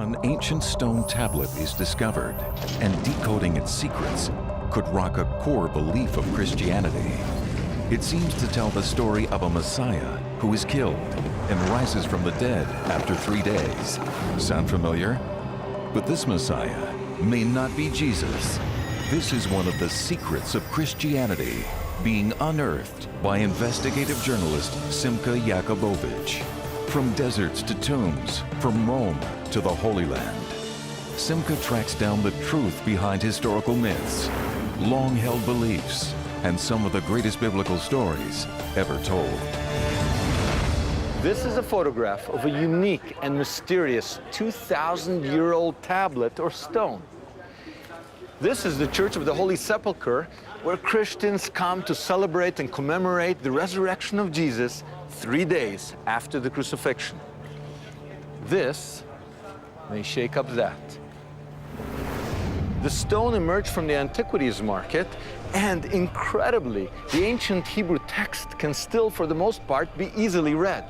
An ancient stone tablet is discovered, and decoding its secrets could rock a core belief of Christianity. It seems to tell the story of a Messiah who is killed and rises from the dead after 3 days. Sound familiar? But this Messiah may not be Jesus. This is one of the secrets of Christianity being unearthed by investigative journalist Simcha Jakubowicz. From deserts to tombs, from Rome to the Holy Land, Simcha tracks down the truth behind historical myths, long-held beliefs, and some of the greatest biblical stories ever told. This is a photograph of a unique and mysterious 2,000-year-old tablet or stone. This is the Church of the Holy Sepulchre, where Christians come to celebrate and commemorate the resurrection of Jesus 3 days after the crucifixion. This may shake up that. The stone emerged from the antiquities market, and incredibly, the ancient Hebrew text can still, for the most part, be easily read.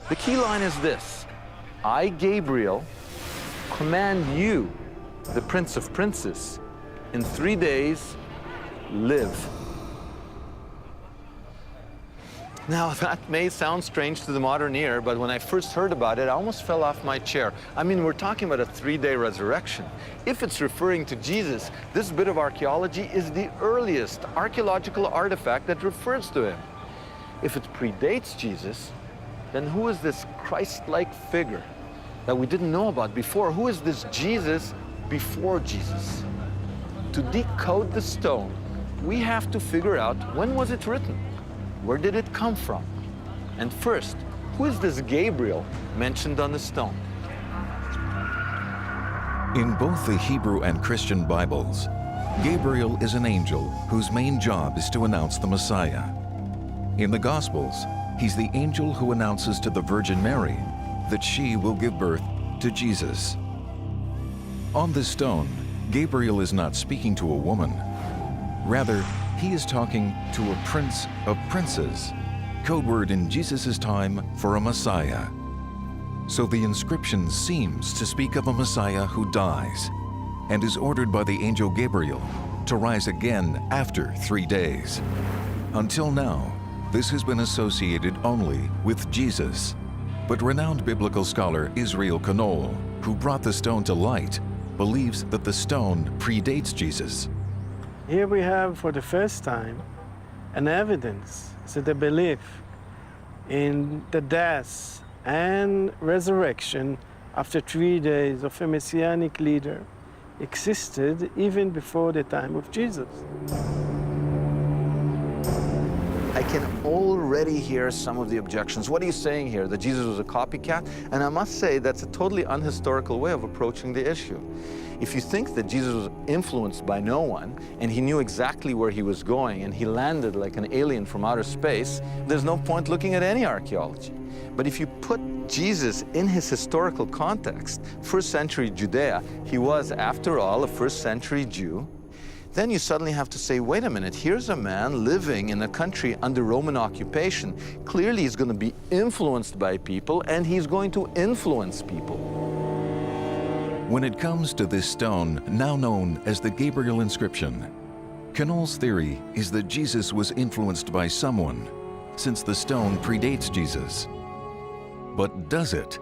The key line is this: I, Gabriel, command you, the Prince of Princes, in 3 days, live. Now, that may sound strange to the modern ear, but when I first heard about it, I almost fell off my chair. I mean, we're talking about a 3-day resurrection. If it's referring to Jesus, this bit of archaeology is the earliest archaeological artifact that refers to him. If it predates Jesus, then who is this Christ-like figure that we didn't know about before? Who is this Jesus before Jesus? To decode the stone, we have to figure out, when was it written? Where did it come from? And first, who is this Gabriel mentioned on the stone? In both the Hebrew and Christian Bibles, Gabriel is an angel whose main job is to announce the Messiah. In the Gospels, he's the angel who announces to the Virgin Mary that she will give birth to Jesus. On this stone, Gabriel is not speaking to a woman. Rather, he is talking to a prince of princes, code word in Jesus' time for a Messiah. So the inscription seems to speak of a Messiah who dies and is ordered by the angel Gabriel to rise again after 3 days. Until now, this has been associated only with Jesus. But renowned biblical scholar Israel Knohl, who brought the stone to light, believes that the stone predates Jesus. Here we have, for the first time, an evidence that the belief in the death and resurrection after 3 days of a messianic leader existed even before the time of Jesus. I can already hear some of the objections. What are you saying here, that Jesus was a copycat? And I must say that's a totally unhistorical way of approaching the issue. If you think that Jesus was influenced by no one, and he knew exactly where he was going, and he landed like an alien from outer space, there's no point looking at any archaeology. But if you put Jesus in his historical context, first century Judea, he was, after all, a first century Jew, then you suddenly have to say, wait a minute, here's a man living in a country under Roman occupation. Clearly he's going to be influenced by people, and he's going to influence people. When it comes to this stone, now known as the Gabriel inscription, Knohl's theory is that Jesus was influenced by someone, since the stone predates Jesus. But does it?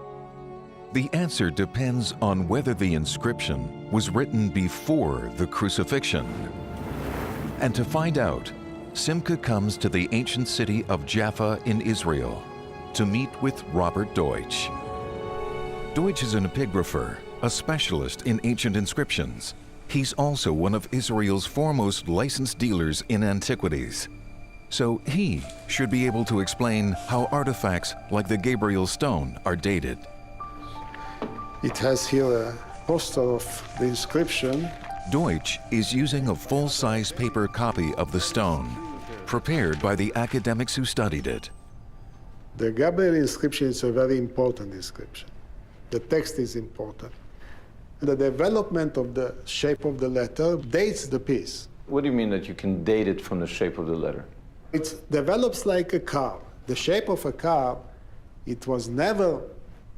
The answer depends on whether the inscription was written before the crucifixion. And to find out, Simcha comes to the ancient city of Jaffa in Israel to meet with Robert Deutsch. Deutsch is an epigrapher, a specialist in ancient inscriptions. He's also one of Israel's foremost licensed dealers in antiquities. So he should be able to explain how artifacts like the Gabriel stone are dated. It has here a poster of the inscription. Deutsch is using a full-size paper copy of the stone, prepared by the academics who studied it. The Gabriel inscription is a very important inscription. The text is important. The development of the shape of the letter dates the piece. What do you mean that you can date it from the shape of the letter? It develops like a curve. The shape of a curve, it was never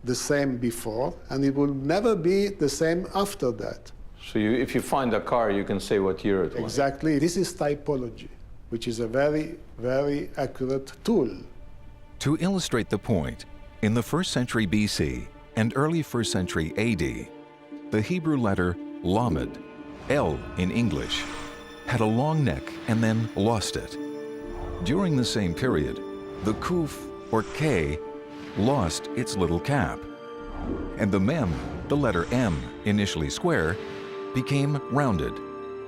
the same before, and it will never be the same after that. So if you find a car, you can say what year it was. Exactly. This is typology, which is a very, very accurate tool. To illustrate the point, in the 1st century BC and early 1st century AD, the Hebrew letter Lamed, L in English, had a long neck and then lost it. During the same period, the Kuf, or K, lost its little cap. And the Mem, the letter M, initially square, became rounded,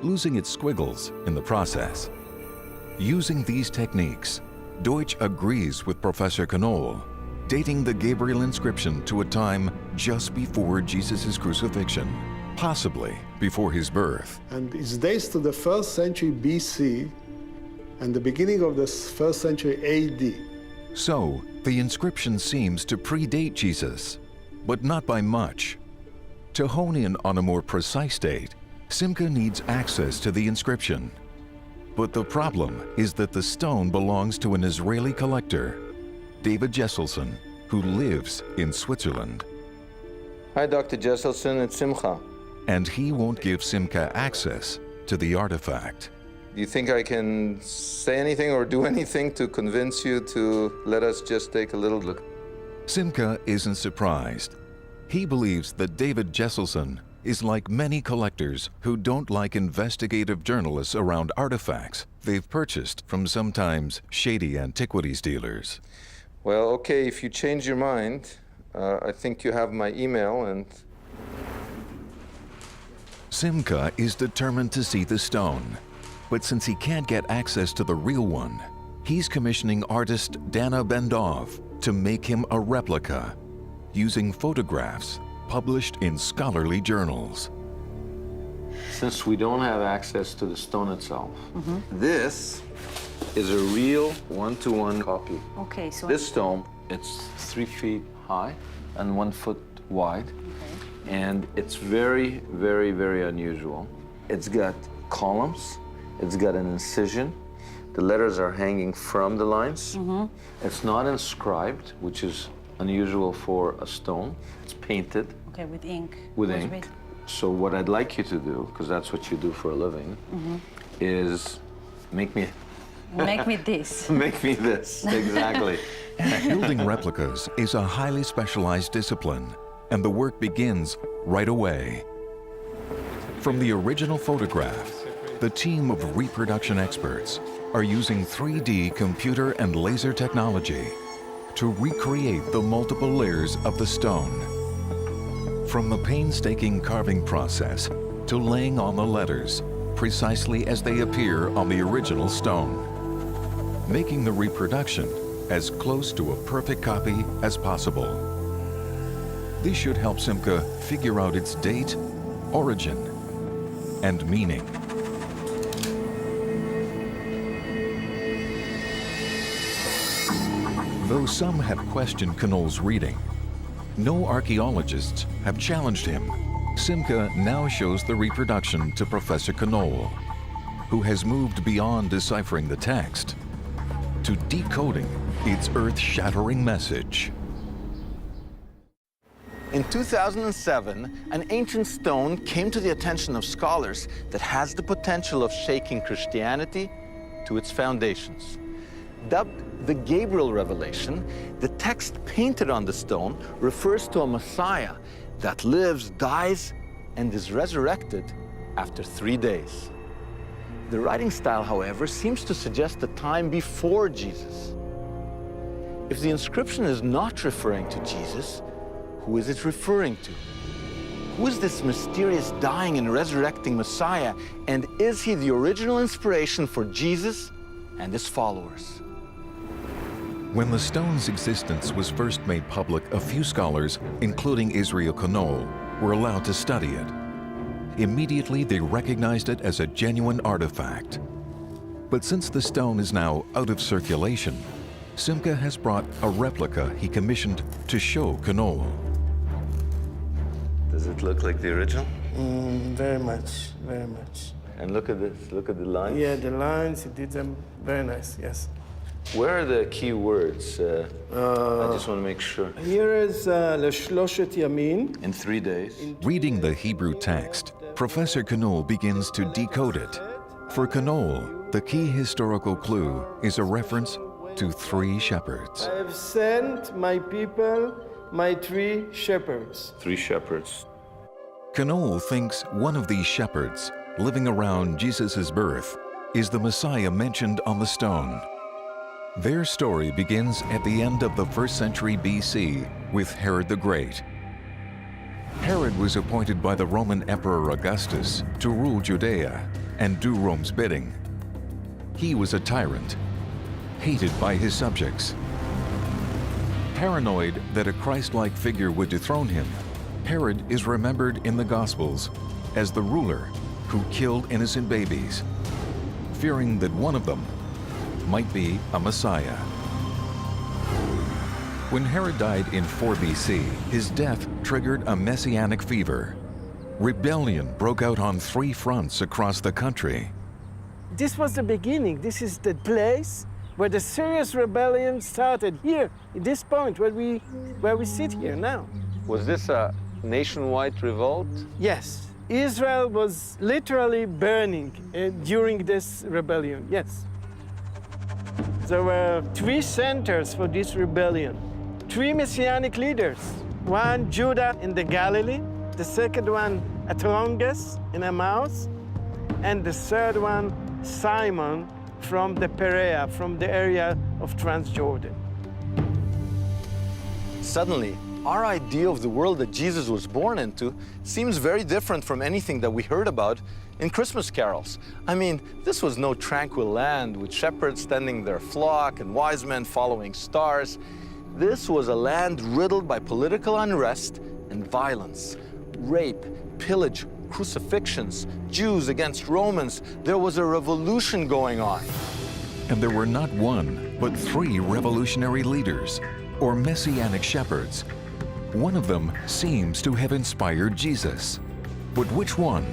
losing its squiggles in the process. Using these techniques, Deutsch agrees with Professor Knoll, dating the Gabriel inscription to a time just before Jesus' crucifixion, possibly before his birth. And it dates to the 1st century BC and the beginning of the 1st century AD. So, the inscription seems to predate Jesus, but not by much. To hone in on a more precise date, Simcha needs access to the inscription. But the problem is that the stone belongs to an Israeli collector, David Jesselson, who lives in Switzerland. Hi, Dr. Jesselson, it's Simcha. And he won't give Simcha access to the artifact. Do you think I can say anything or do anything to convince you to let us just take a little look? Simcha isn't surprised. He believes that David Jesselson is like many collectors who don't like investigative journalists around artifacts they've purchased from sometimes shady antiquities dealers. Well, okay, if you change your mind, I think you have my email and... Simcha is determined to see the stone, but since he can't get access to the real one, he's commissioning artist Dana Bendov to make him a replica using photographs published in scholarly journals. Since we don't have access to the stone itself, this is a real one-to-one copy. Okay, so This stone, it's 3 feet high and 1 foot wide. And it's very, very, very unusual. It's got columns, it's got an incision. The letters are hanging from the lines. It's not inscribed, which is unusual for a stone. It's painted okay, with ink. with Was ink. So what I'd like you to do, because that's what you do for a living, is make me Make me this. make me this. Exactly. Building replicas is a highly specialized discipline, and the work begins right away. From the original photograph, the team of reproduction experts are using 3D computer and laser technology to recreate the multiple layers of the stone. From the painstaking carving process to laying on the letters precisely as they appear on the original stone, making the reproduction as close to a perfect copy as possible. This should help Simcha figure out its date, origin, and meaning. Though some have questioned Knoll's reading, no archaeologists have challenged him. Simcha now shows the reproduction to Professor Knoll, who has moved beyond deciphering the text to decoding its earth-shattering message. In 2007, an ancient stone came to the attention of scholars that has the potential of shaking Christianity to its foundations. Dubbed the Gabriel Revelation, the text painted on the stone refers to a Messiah that lives, dies, and is resurrected after 3 days. The writing style, however, seems to suggest a time before Jesus. If the inscription is not referring to Jesus, who is it referring to? Who is this mysterious dying and resurrecting Messiah, and is he the original inspiration for Jesus and his followers? When the stone's existence was first made public, a few scholars, including Israel Knoll, were allowed to study it. Immediately, they recognized it as a genuine artifact. But since the stone is now out of circulation, Simcha has brought a replica he commissioned to show Knoll. Does it look like the original? Very much, very much. And look at this, look at the lines. Yeah, the lines, he did them very nice, yes. Where are the key words? I just want to make sure. Here is Leshloshet Yamin. In 3 days. Reading the Hebrew text, Professor Knoll begins to decode it. For Knoll, the key historical clue is a reference to 3 shepherds. I have sent my people, my 3 shepherds. 3 shepherds. Knoll thinks one of these shepherds, living around Jesus' birth, is the Messiah mentioned on the stone. Their story begins at the end of the 1st century BC with Herod the Great. Herod was appointed by the Roman Emperor Augustus to rule Judea and do Rome's bidding. He was a tyrant, hated by his subjects. Paranoid that a Christ-like figure would dethrone him, Herod is remembered in the Gospels as the ruler who killed innocent babies, fearing that one of them might be a Messiah. When Herod died in 4 BC, his death triggered a messianic fever. Rebellion broke out on 3 fronts across the country. This was the beginning. This is the place where the serious rebellion started, here, at this point where we sit here now. Was this a nationwide revolt? Yes, Israel was literally burning during this rebellion, yes. There were 3 centers for this rebellion, 3 messianic leaders. One, Judah in the Galilee, the second one, Atronges in Emmaus, and the third one, Simon from the Perea, from the area of Transjordan. Suddenly, our idea of the world that Jesus was born into seems very different from anything that we heard about in Christmas carols. I mean, this was no tranquil land with shepherds tending their flock and wise men following stars. This was a land riddled by political unrest and violence, rape, pillage, crucifixions, Jews against Romans. There was a revolution going on. And there were not 1, but 3 revolutionary leaders, or messianic shepherds. One of them seems to have inspired Jesus. But which one?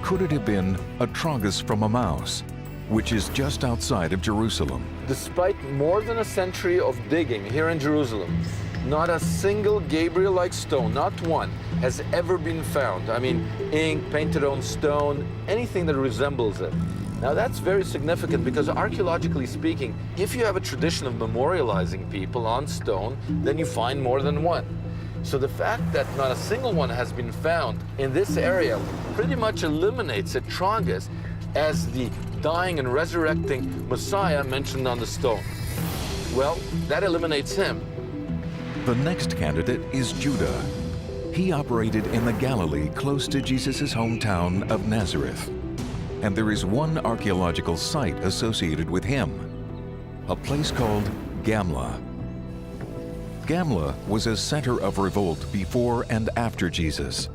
Could it have been Atronges from Emmaus, which is just outside of Jerusalem? Despite more than a century of digging here in Jerusalem, not a single Gabriel-like stone, not one, has ever been found. I mean, ink, painted on stone, anything that resembles it. Now that's very significant because archaeologically speaking, if you have a tradition of memorializing people on stone, then you find more than one. So the fact that not a single one has been found in this area pretty much eliminates Atronges as the dying and resurrecting Messiah mentioned on the stone. Well, that eliminates him. The next candidate is Judah. He operated in the Galilee close to Jesus' hometown of Nazareth. And there is one archaeological site associated with him, a place called Gamla. Gamla was a center of revolt before and after Jesus.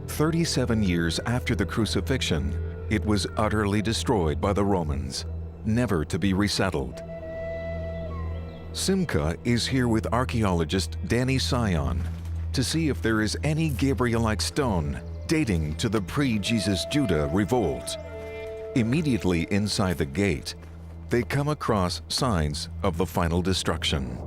37 years after the crucifixion, it was utterly destroyed by the Romans, never to be resettled. Simcha is here with archaeologist Danny Sion to see if there is any Gabriel-like stone dating to the pre-Jesus Judah revolt. Immediately inside the gate, they come across signs of the final destruction.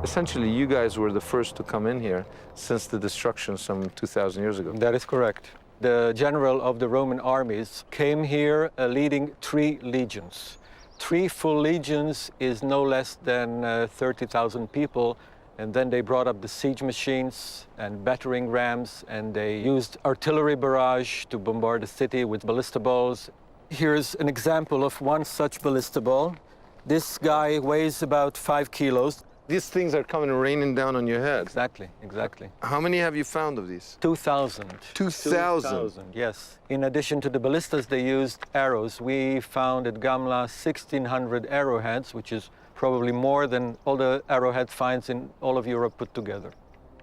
Essentially, you guys were the first to come in here since the destruction some 2,000 years ago. That is correct. The general of the Roman armies came here leading 3 legions. 3 full legions is no less than 30,000 people. And then they brought up the siege machines and battering rams, and they used artillery barrage to bombard the city with ballista balls. Here's an example of one such ballista ball. This guy weighs about 5 kilos. These things are coming raining down on your head. Exactly, exactly. How many have you found of these? 2,000. 2,000? Yes. In addition to the ballistas, they used arrows. We found at Gamla 1,600 arrowheads, which is probably more than all the arrowhead finds in all of Europe put together.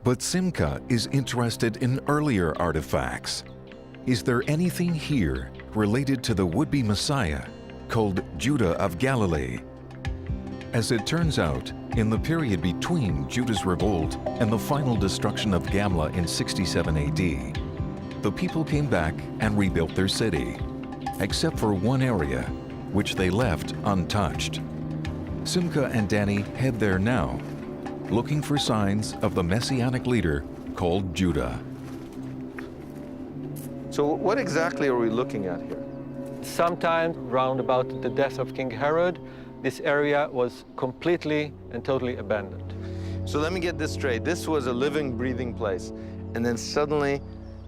But Simcha is interested in earlier artifacts. Is there anything here related to the would-be Messiah called Judah of Galilee? As it turns out, in the period between Judah's revolt and the final destruction of Gamla in 67 AD, the people came back and rebuilt their city. Except for one area, which they left untouched. Simcha and Danny head there now, looking for signs of the messianic leader called Judah. So what exactly are we looking at here? Sometime round about the death of King Herod, this area was completely and totally abandoned. So let me get this straight. This was a living, breathing place. And then suddenly,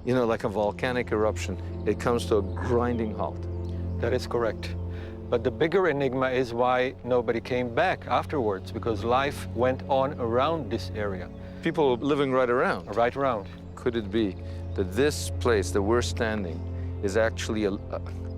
you know, like a volcanic eruption, it comes to a grinding halt. That is correct. But the bigger enigma is why nobody came back afterwards, because life went on around this area. People living right around. Right around. Could it be that this place that we're standing is actually, in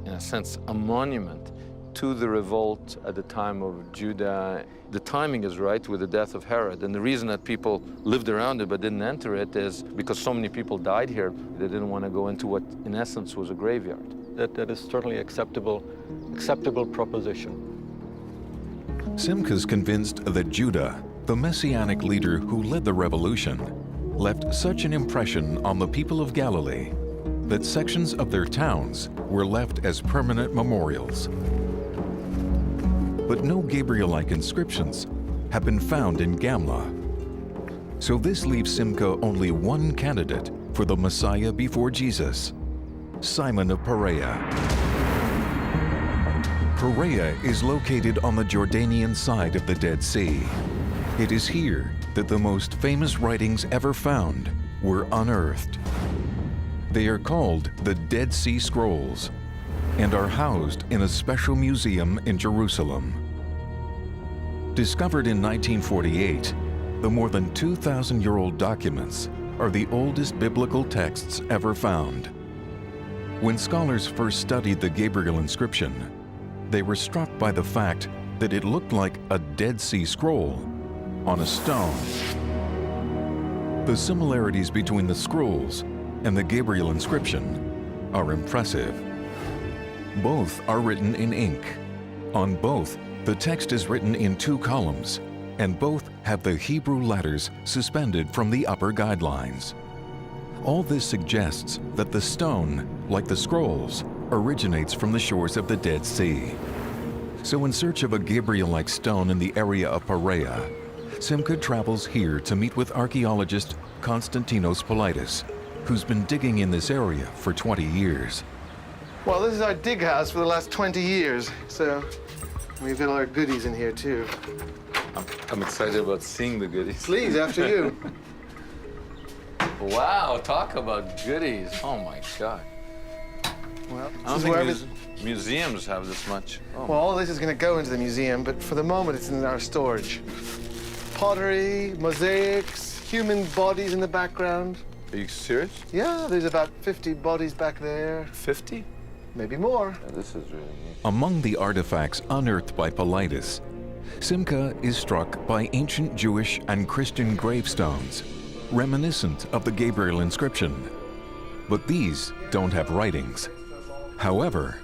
a sense, a monument to the revolt at the time of Judah? The timing is right with the death of Herod, and the reason that people lived around it but didn't enter it is because so many people died here. They didn't want to go into what, in essence, was a graveyard. That is certainly acceptable proposition. Simcha's convinced that Judah, the messianic leader who led the revolution, left such an impression on the people of Galilee that sections of their towns were left as permanent memorials. But no Gabriel-like inscriptions have been found in Gamla. So this leaves Simcha only one candidate for the Messiah before Jesus, Simon of Perea. Perea is located on the Jordanian side of the Dead Sea. It is here that the most famous writings ever found were unearthed. They are called the Dead Sea Scrolls and are housed in a special museum in Jerusalem. Discovered in 1948, the more than 2,000-year-old documents are the oldest biblical texts ever found. When scholars first studied the Gabriel inscription, they were struck by the fact that it looked like a Dead Sea Scroll on a stone. The similarities between the scrolls and the Gabriel inscription are impressive. Both are written in ink. On both, the text is written in 2 columns, and both have the Hebrew letters suspended from the upper guidelines. All this suggests that the stone, like the scrolls, originates from the shores of the Dead Sea. So in search of a Gabriel-like stone in the area of Perea, Simcha travels here to meet with archaeologist Konstantinos Politis, who's been digging in this area for 20 years. Well, this is our dig house for the last 20 years, so we've got all our goodies in here, too. I'm excited about seeing the goodies. Please, after you. Wow, talk about goodies. Oh my God. Well, I don't this is think wherever- museums have this much. Oh. well, all this is going to go into the museum, but for the moment, it's in our storage. Pottery, mosaics, human bodies in the background. Are you serious? Yeah, there's about 50 bodies back there, 50? maybe more. Yeah, this is really neat. Among the artifacts unearthed by Politis, Simcha is struck by ancient Jewish and Christian gravestones, reminiscent of the Gabriel inscription. But these don't have writings. However,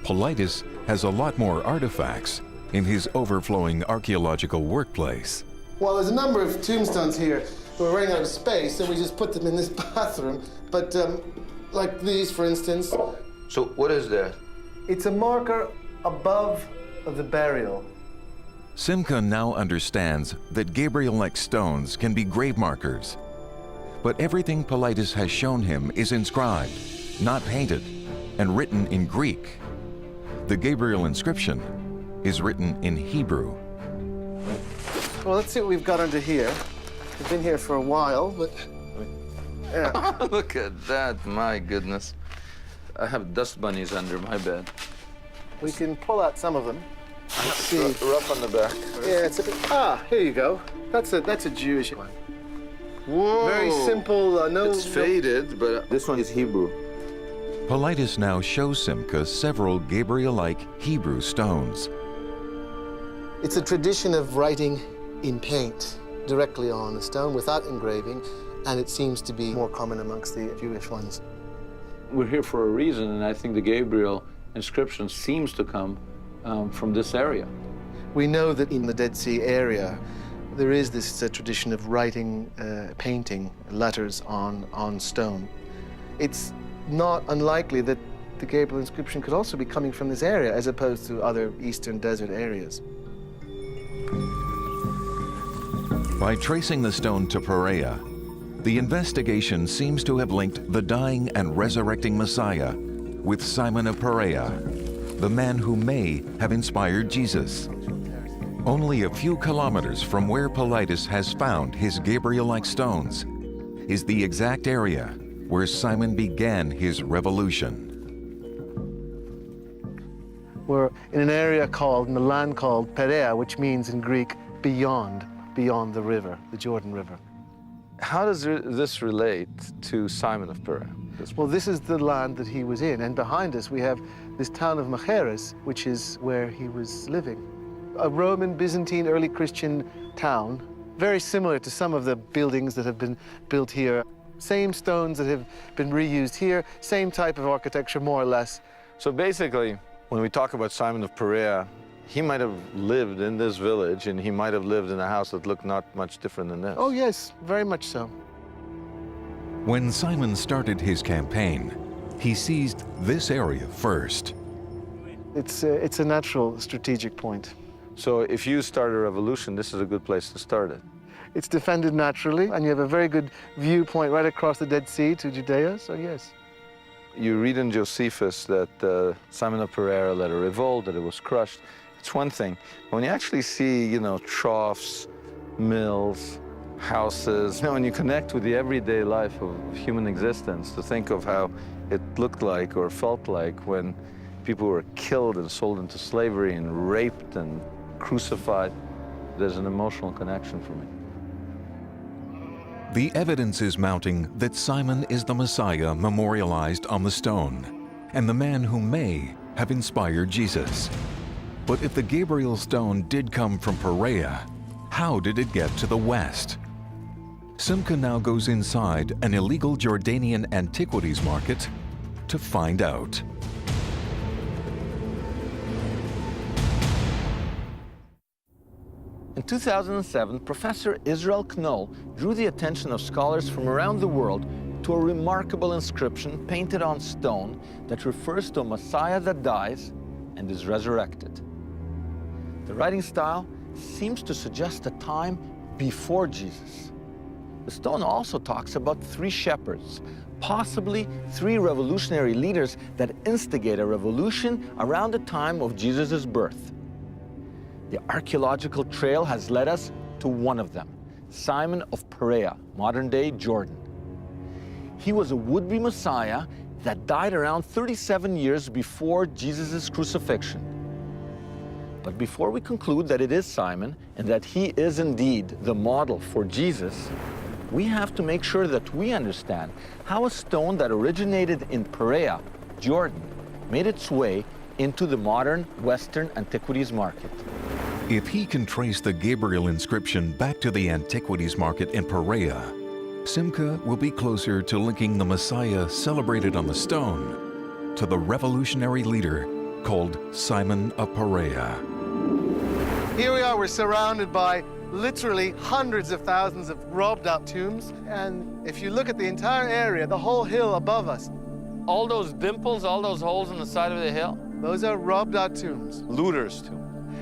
Politis has a lot more artifacts in his overflowing archaeological workplace. Well, there's a number of tombstones here. We're running out of space, so we just put them in this bathroom. But like these, for instance, So what is that? it's a marker above the burial. Simcha now understands that Gabriel-like stones can be grave markers. But everything Politis has shown him is inscribed, not painted, and written in Greek. The Gabriel inscription is written in Hebrew. Well, let's see what we've got under here. We've been here for a while, but yeah. Look at that, my goodness. I have dust bunnies under my bed. We can pull out some of them. Let's see. Rough on the back. Yeah, it's a bit. Here you go. That's a Jewish one. Whoa. Very simple. It's faded, but this one is Hebrew. Politis now shows Simcha several Gabriel-like Hebrew stones. It's a tradition of writing in paint directly on the stone without engraving, and it seems to be more common amongst the Jewish ones. We're here for a reason, and I think the Gabriel inscription seems to come from this area. We know that in the Dead Sea area, there is this tradition of writing, painting letters on stone. It's not unlikely that the Gabriel inscription could also be coming from this area as opposed to other eastern desert areas. By tracing the stone to Perea, the investigation seems to have linked the dying and resurrecting Messiah with Simon of Perea, the man who may have inspired Jesus. Only a few kilometers from where Paulides has found his Gabriel-like stones is the exact area where Simon began his revolution. We're in an area called, in the land called Perea, which means in Greek, beyond the river, the Jordan River. How does this relate to Simon of Perea? Well, this is the land that he was in, and behind us we have this town of Machaerus, which is where he was living. A Roman, Byzantine, early Christian town, very similar to some of the buildings that have been built here. Same stones that have been reused here, same type of architecture, more or less. So basically, when we talk about Simon of Perea, he might have lived in this village, and he might have lived in a house that looked not much different than this. Oh yes, very much so. When Simon started his campaign, he seized this area first. It's a natural strategic point. So if you start a revolution, this is a good place to start it. It's defended naturally, and you have a very good viewpoint right across the Dead Sea to Judea, so yes. You read in Josephus that Simon of Perea led a revolt, that it was crushed. It's one thing. When you actually see, troughs, mills, houses, when you connect with the everyday life of human existence, to think of how it looked like or felt like when people were killed and sold into slavery and raped and crucified, there's an emotional connection for me. The evidence is mounting that Simon is the Messiah memorialized on the stone, and the man who may have inspired Jesus. But if the Gabriel stone did come from Perea, how did it get to the west? Simca now goes inside an illegal Jordanian antiquities market to find out. In 2007, Professor Israel Knoll drew the attention of scholars from around the world to a remarkable inscription painted on stone that refers to a Messiah that dies and is resurrected. The writing style seems to suggest a time before Jesus. The stone also talks about 3 shepherds, possibly 3 revolutionary leaders that instigate a revolution around the time of Jesus' birth. The archaeological trail has led us to one of them, Simon of Perea, modern-day Jordan. He was a would-be Messiah that died around 37 years before Jesus' crucifixion. But before we conclude that it is Simon and that he is indeed the model for Jesus, we have to make sure that we understand how a stone that originated in Perea, Jordan, made its way into the modern Western antiquities market. If he can trace the Gabriel inscription back to the antiquities market in Perea, Simca will be closer to linking the Messiah celebrated on the stone to the revolutionary leader called Simon of Perea. Here we are, we're surrounded by literally hundreds of thousands of robbed out tombs. And if you look at the entire area, the whole hill above us, All those dimples, all those holes in the side of the hill, those are robbed out tombs. looters too.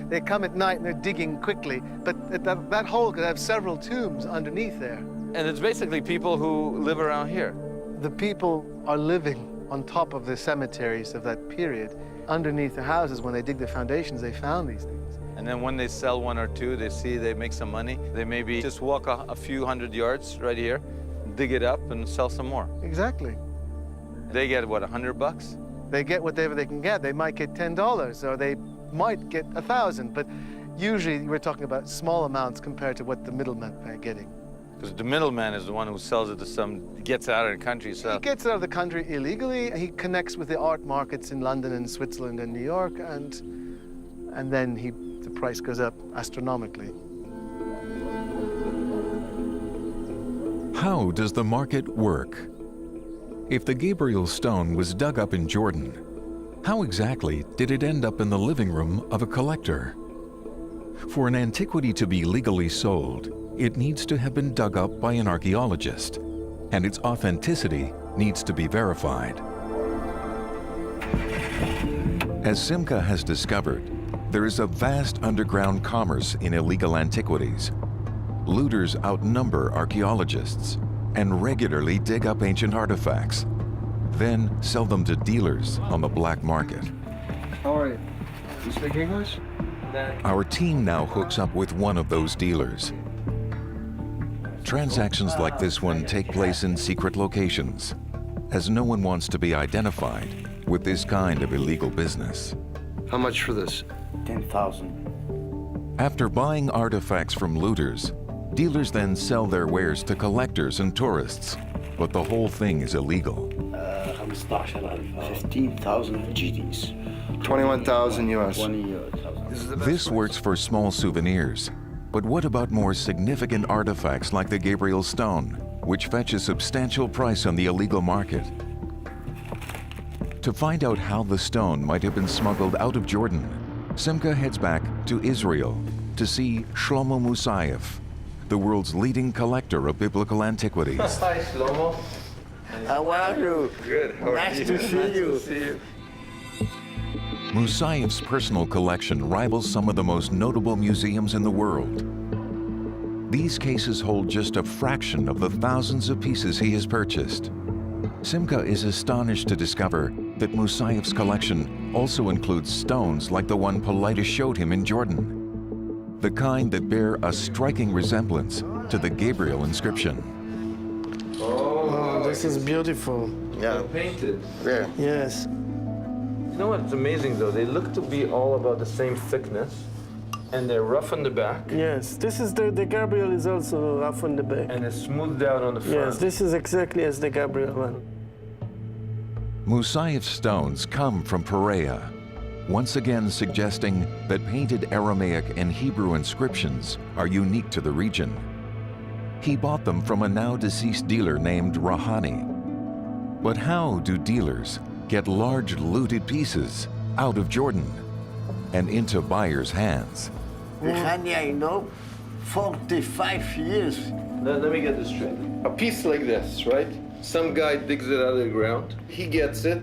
They come at night and they're digging quickly, but that hole could have several tombs underneath there. And it's basically people who live around here. The people are living on top of the cemeteries of that period. Underneath the houses, when they dig the foundations, they found these things. And then when they sell 1 or 2, they see they make some money. They maybe just walk a few hundred yards right here, dig it up and sell some more. Exactly. They get what, $100? They get whatever they can get. They might get $10 or they might get 1,000, but usually we're talking about small amounts compared to what the middlemen are getting. Because the middleman is the one who sells it to gets it out of the country. So He gets it out of the country illegally. He connects with the art markets in London and Switzerland and New York, and then the price goes up astronomically. How does the market work? If the Gabriel stone was dug up in Jordan, how exactly did it end up in the living room of a collector? For an antiquity to be legally sold, it needs to have been dug up by an archaeologist, and its authenticity needs to be verified. As Simca has discovered, there is a vast underground commerce in illegal antiquities. Looters outnumber archaeologists and regularly dig up ancient artifacts, then sell them to dealers on the black market. How are you? You speak English? Our team now hooks up with one of those dealers. Transactions like this one take place in secret locations, as no one wants to be identified with this kind of illegal business. How much for this? 10,000. After buying artifacts from looters, dealers then sell their wares to collectors and tourists, but the whole thing is illegal. 15,000 GDs. 21,000 US. 20,000. This works for small souvenirs, but what about more significant artifacts like the Gabriel Stone, which fetch a substantial price on the illegal market? To find out how the stone might have been smuggled out of Jordan, Simca heads back to Israel to see Shlomo Musayev, the world's leading collector of biblical antiquities. Hi, Shlomo. How are you? Good. How are Nice you? to see Nice you. to see you. Musayev's personal collection rivals some of the most notable museums in the world. These cases hold just a fraction of the thousands of pieces he has purchased. Simca is astonished to discover that Musayev's collection also includes stones like the one Paulides showed him in Jordan, the kind that bear a striking resemblance to the Gabriel inscription. Oh, this is beautiful. Yeah. Painted. Yeah. Yes. You know what's amazing though? They look to be all about the same thickness, and they're rough on the back, Yes, this is the Gabriel is also rough on the back. and it's smoothed out on the front. Yes, this is exactly as the Gabriel one. Musayev's stones come from Perea, once again suggesting that painted Aramaic and Hebrew inscriptions are unique to the region. He bought them from a now deceased dealer named Rahani. But how do dealers get large looted pieces out of Jordan and into buyers' hands? Rehani, I know, 45 years. Let me get this straight. A piece like this, right? Some guy digs it out of the ground. He gets it.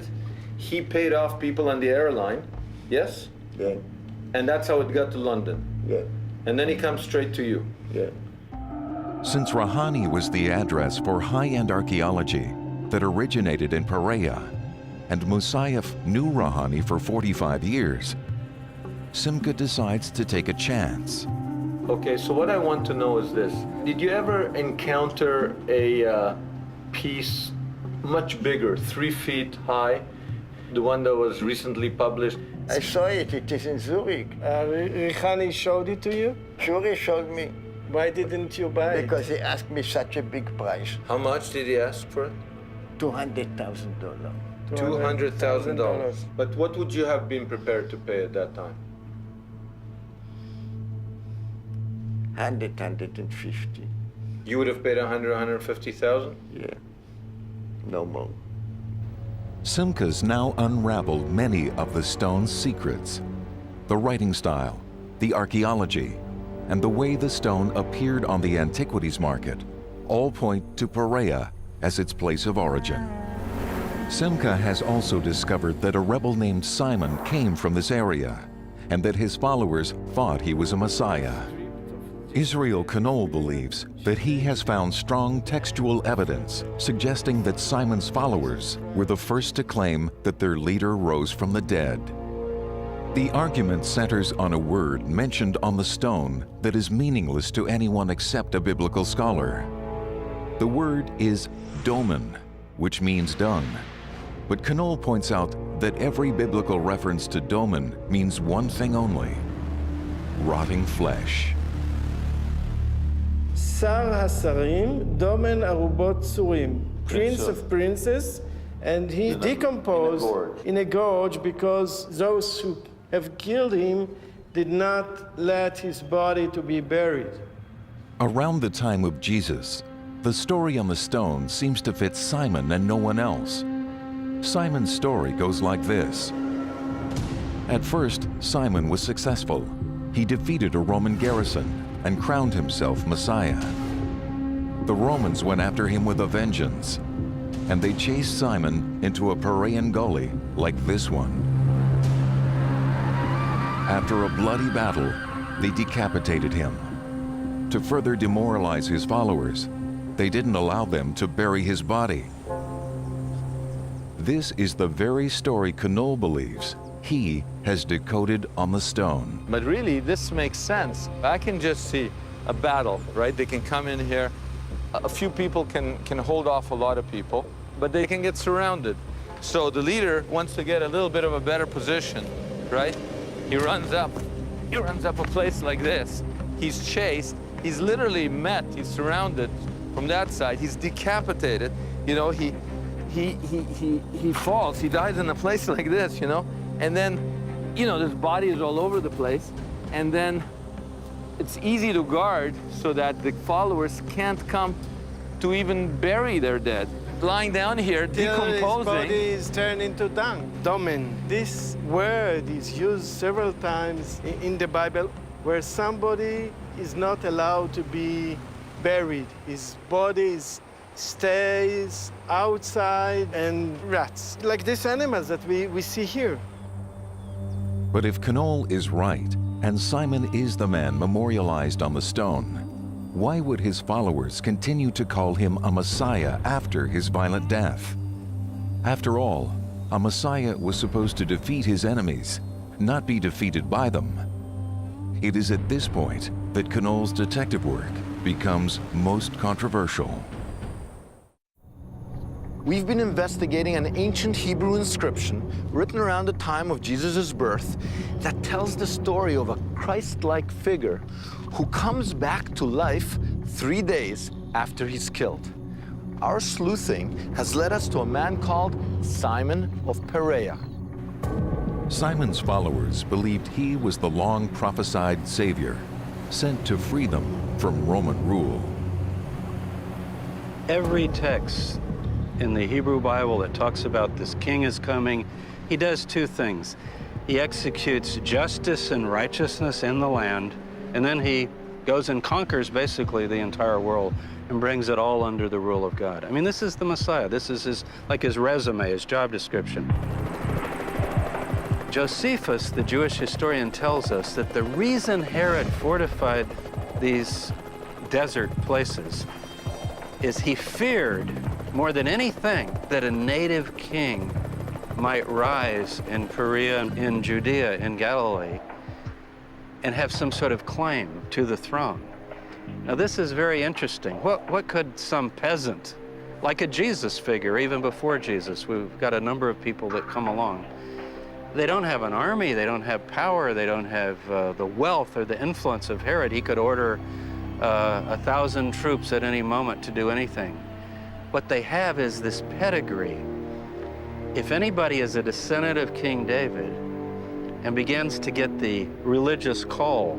He paid off people on the airline. Yes? Yeah, And that's how it got to London. yeah, And then he comes straight to you. yeah. Since Rahani was the address for high-end archaeology that originated in Perea, and Musayev knew Rahani for 45 years, Simca decides to take a chance. Okay, so what I want to know is this. Did you ever encounter a piece much bigger, 3 feet high? The one that was recently published? I saw it, it is in Zurich. Rehani showed it to you? Sure, he showed me, Why didn't you buy it? because he asked me such a big price, How much did he ask for it? $200,000. $200,000. But what would you have been prepared to pay at that time? 150. You would have paid 150,000? Yeah, no more. Simca's now unraveled many of the stone's secrets. The writing style, the archaeology, and the way the stone appeared on the antiquities market all point to Perea as its place of origin. Simca has also discovered that a rebel named Simon came from this area and that his followers thought he was a Messiah. Israel Knoll believes that he has found strong textual evidence suggesting that Simon's followers were the first to claim that their leader rose from the dead. The argument centers on a word mentioned on the stone that is meaningless to anyone except a biblical scholar. The word is domen, which means dung. But Knoll points out that every biblical reference to domen means one thing only: rotting flesh. Sar Hasarim, Domen Arubot Surim, Prince of Princes, and he decomposed in a gorge because those who have killed him did not let his body to be buried. Around the time of Jesus, the story on the stone seems to fit Simon and no one else. Simon's story goes like this. At first, Simon was successful. He defeated a Roman garrison and crowned himself Messiah. The Romans went after him with a vengeance, and they chased Simon into a Perean gully like this one. After a bloody battle, they decapitated him. To further demoralize his followers, they didn't allow them to bury his body. This is the very story Knohl believes he has decoded on the stone. But really, this makes sense. I can just see a battle, right? They can come in here. A few people can hold off a lot of people, but they can get surrounded. So the leader wants to get a little bit of a better position, right? He runs up a place like this. He's chased. He's literally met. He's surrounded from that side. He's decapitated. You know, he falls. He dies in a place like this, you know? And then, you know, his body is all over the place. And then it's easy to guard so that the followers can't come to even bury their dead. Lying down here, decomposing. His body is turned into dung, domen. This word is used several times in the Bible where somebody is not allowed to be buried. His body stays outside and rots, like these animals that we see here. But if Knohl is right, and Simon is the man memorialized on the stone, why would his followers continue to call him a Messiah after his violent death? After all, a Messiah was supposed to defeat his enemies, not be defeated by them. It is at this point that Knohl's detective work becomes most controversial. We've been investigating an ancient Hebrew inscription written around the time of Jesus' birth that tells the story of a Christ-like figure who comes back to life 3 days after he's killed. Our sleuthing has led us to a man called Simon of Perea. Simon's followers believed he was the long prophesied Savior, sent to free them from Roman rule. Every text in the Hebrew Bible that talks about this king is coming, he does two things. He executes justice and righteousness in the land, and then he goes and conquers basically the entire world and brings it all under the rule of God. I mean, this is the Messiah. This is his resume, his job description. Josephus, the Jewish historian, tells us that the reason Herod fortified these desert places is he feared more than anything that a native king might rise in Perea, in Judea, in Galilee, and have some sort of claim to the throne. Now, this is very interesting. What could some peasant, like a Jesus figure, even before Jesus, we've got a number of people that come along. They don't have an army, they don't have power, they don't have the wealth or the influence of Herod. He could order 1,000 troops at any moment to do anything. What they have is this pedigree. If anybody is a descendant of King David and begins to get the religious call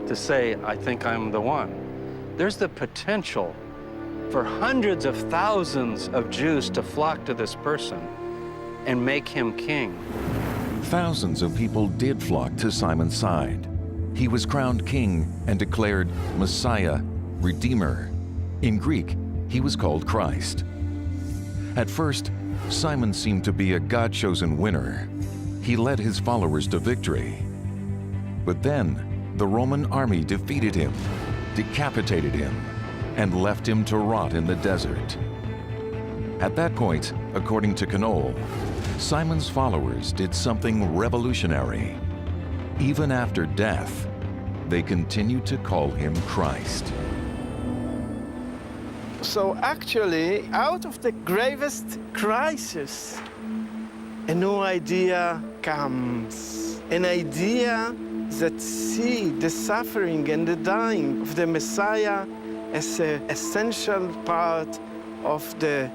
to say, I think I'm the one, there's the potential for hundreds of thousands of Jews to flock to this person and make him king. Thousands of people did flock to Simon's side. He was crowned king and declared Messiah, Redeemer. In Greek, he was called Christ. At first, Simon seemed to be a God-chosen winner. He led his followers to victory. But then, the Roman army defeated him, decapitated him, and left him to rot in the desert. At that point, according to Knohl, Simon's followers did something revolutionary. Even after death, they continued to call him Christ. So actually, out of the gravest crisis, a new idea comes. An idea that sees the suffering and the dying of the Messiah as an essential part of the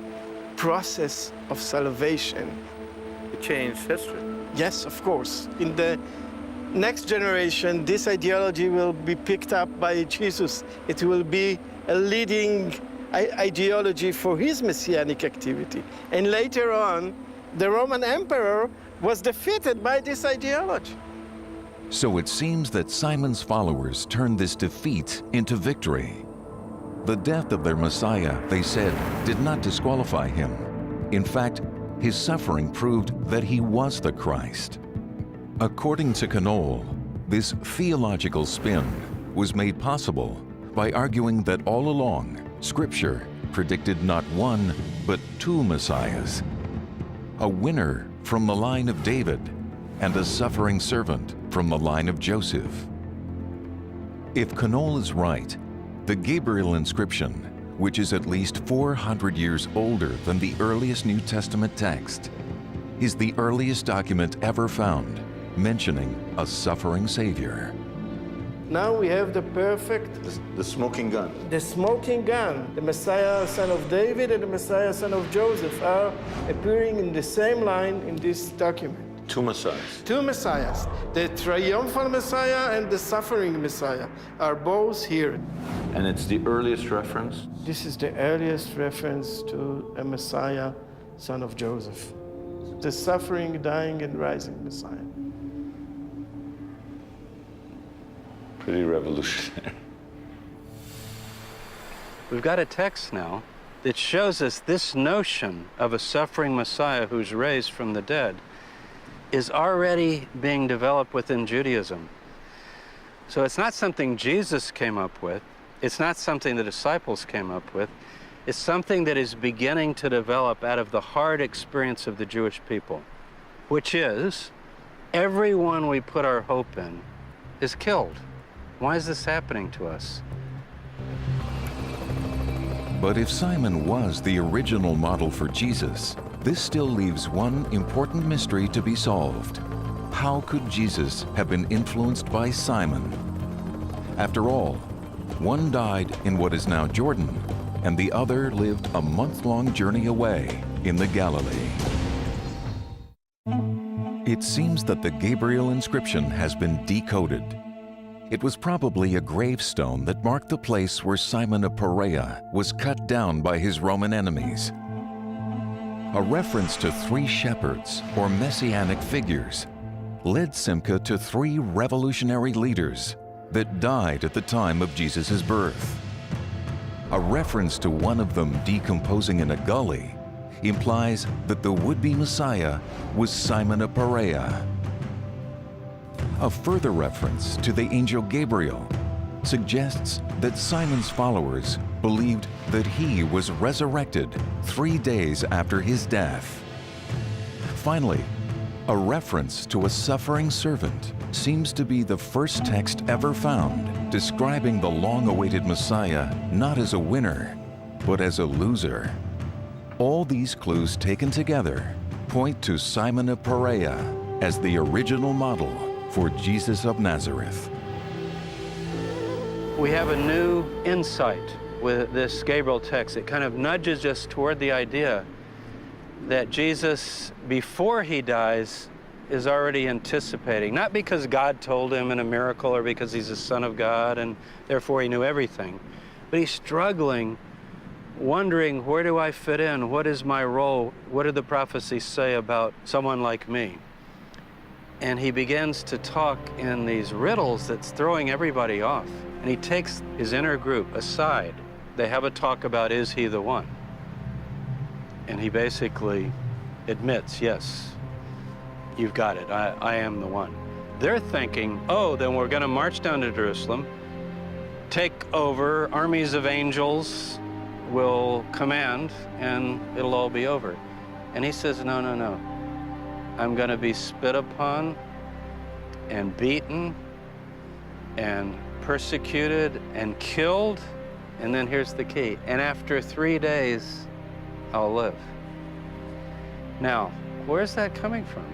process of salvation. It changed history. Yes, of course. In the next generation, this ideology will be picked up by Jesus. It will be a leading ideology for his messianic activity. And later on, the Roman emperor was defeated by this ideology. So it seems that Simon's followers turned this defeat into victory. The death of their Messiah, they said, did not disqualify him. In fact, his suffering proved that he was the Christ. According to Knoll, this theological spin was made possible by arguing that all along, Scripture predicted not one, but two Messiahs, a winner from the line of David and a suffering servant from the line of Joseph. If Knoll is right, the Gabriel inscription, which is at least 400 years older than the earliest New Testament text, is the earliest document ever found mentioning a suffering Savior. Now we have the perfect, The smoking gun. the smoking gun. The Messiah, son of David, and the Messiah, son of Joseph, are appearing in the same line in this document. Two Messiahs. Two Messiahs, the triumphal Messiah and the suffering Messiah, are both here. And it's the earliest reference. This is the earliest reference to a Messiah, son of Joseph, the suffering, dying, and rising Messiah. Pretty revolutionary. We've got a text now that shows us this notion of a suffering Messiah who's raised from the dead is already being developed within Judaism. So it's not something Jesus came up with. It's not something the disciples came up with. It's something that is beginning to develop out of the hard experience of the Jewish people, which is everyone we put our hope in is killed. Why is this happening to us? But if Simon was the original model for Jesus, this still leaves one important mystery to be solved. How could Jesus have been influenced by Simon? After all, one died in what is now Jordan, and the other lived a month-long journey away in the Galilee. It seems that the Gabriel inscription has been decoded. It was probably a gravestone that marked the place where Simon of Perea was cut down by his Roman enemies. A reference to three shepherds or messianic figures led Simcha to three revolutionary leaders that died at the time of Jesus' birth. A reference to one of them decomposing in a gully implies that the would-be Messiah was Simon of Perea. A further reference to the angel Gabriel suggests that Simon's followers believed that he was resurrected 3 days after his death. Finally, a reference to a suffering servant seems to be the first text ever found describing the long-awaited Messiah not as a winner, but as a loser. All these clues taken together point to Simon of Perea as the original model for Jesus of Nazareth. We have a new insight with this Gabriel text. It kind of nudges us toward the idea that Jesus, before he dies, is already anticipating, not because God told him in a miracle or because he's the Son of God and therefore he knew everything, but he's struggling, wondering, where do I fit in? What is my role? What did the prophecies say about someone like me? And he begins to talk in these riddles that's throwing everybody off. And he takes his inner group aside. They have a talk about, is he the one? And he basically admits, yes, you've got it, I am the one. They're thinking, oh, then we're gonna march down to Jerusalem, take over, armies of angels will command, and it'll all be over. And he says, no, no, no. I'm gonna be spit upon and beaten and persecuted and killed, and then here's the key, and after 3 days, I'll live. Now, where's that coming from?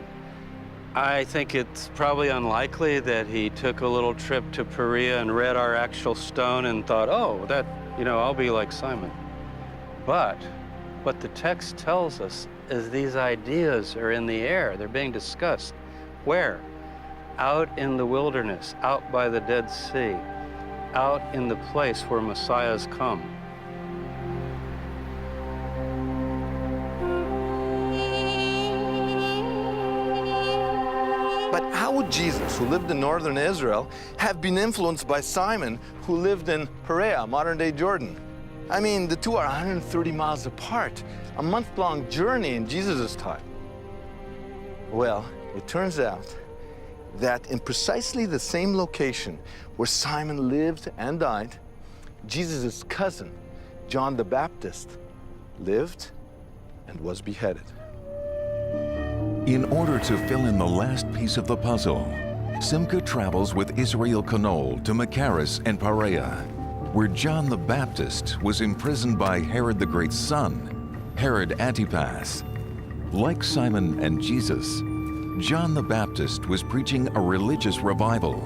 I think it's probably unlikely that he took a little trip to Perea and read our actual stone and thought, oh, that, I'll be like Simon. But what the text tells us is these ideas are in the air. They're being discussed. Where? Out in the wilderness, out by the Dead Sea, out in the place where Messiahs come. But how would Jesus, who lived in northern Israel, have been influenced by Simon, who lived in Perea, modern-day Jordan? I mean, the two are 130 miles apart, a month-long journey in Jesus' time. Well, it turns out that in precisely the same location where Simon lived and died, Jesus' cousin, John the Baptist, lived and was beheaded. In order to fill in the last piece of the puzzle, Simcha travels with Israel Knoll to Machaerus and Perea, where John the Baptist was imprisoned by Herod the Great's son, Herod Antipas. Like Simon and Jesus, John the Baptist was preaching a religious revival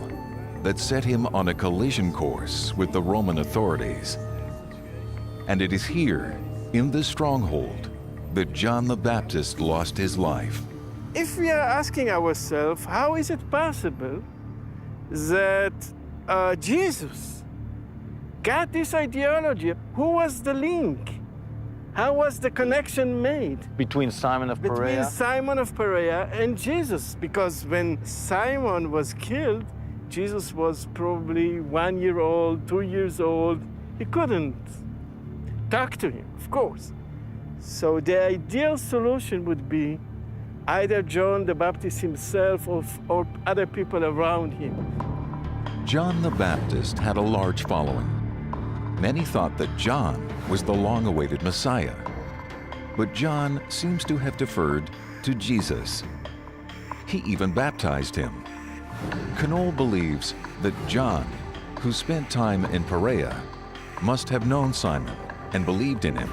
that set him on a collision course with the Roman authorities. And it is here, in this stronghold, that John the Baptist lost his life. If we are asking ourselves, how is it possible that Jesus got this ideology? Who was the link? How was the connection made? Between Simon of Between Perea? Simon of Perea and Jesus. Because when Simon was killed, Jesus was probably 1 year old, 2 years old. He couldn't talk to him, of course. So the ideal solution would be either John the Baptist himself or other people around him. John the Baptist had a large following. Many thought that John was the long-awaited Messiah. But John seems to have deferred to Jesus. He even baptized him. Knoll believes that John, who spent time in Perea, must have known Simon and believed in him.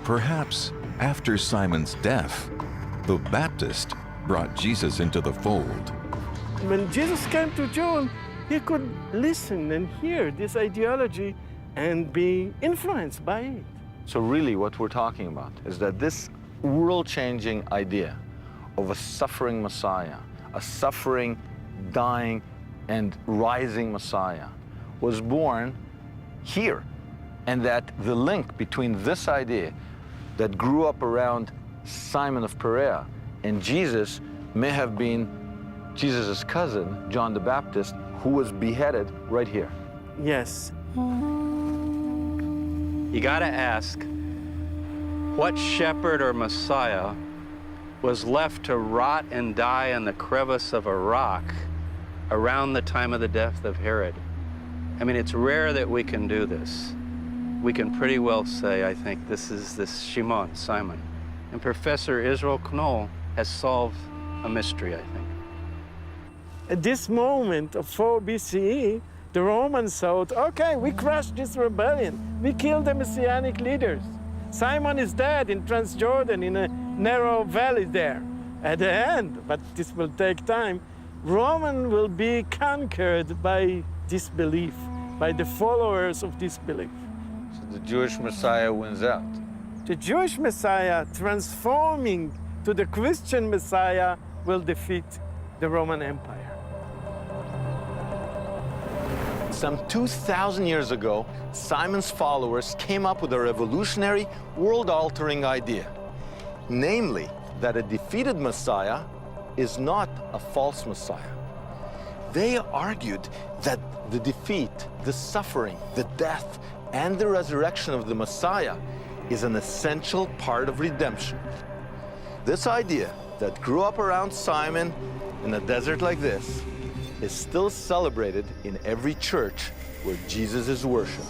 Perhaps after Simon's death, the Baptist brought Jesus into the fold. When Jesus came to John, he could listen and hear this ideology and be influenced by it. So really what we're talking about is that this world-changing idea of a suffering Messiah, a suffering, dying, and rising Messiah was born here. And that the link between this idea that grew up around Simon of Perea and Jesus may have been Jesus' cousin, John the Baptist, who was beheaded right here. Yes. You gotta ask, what shepherd or Messiah was left to rot and die in the crevice of a rock around the time of the death of Herod? I mean, it's rare that we can do this. We can pretty well say, I think, this is this Shimon, Simon. And Professor Israel Knoll has solved a mystery, I think. At this moment of 4 BCE, the Romans thought, okay, we crushed this rebellion. We killed the Messianic leaders. Simon is dead in Transjordan in a narrow valley there. At the end, but this will take time, Rome will be conquered by disbelief, by the followers of disbelief. So the Jewish Messiah wins out. The Jewish Messiah, transforming to the Christian Messiah, will defeat the Roman Empire. Some 2,000 years ago, Simon's followers came up with a revolutionary, world-altering idea. Namely, that a defeated Messiah is not a false Messiah. They argued that the defeat, the suffering, the death, and the resurrection of the Messiah is an essential part of redemption. This idea that grew up around Simon in a desert like this is still celebrated in every church where Jesus is worshipped.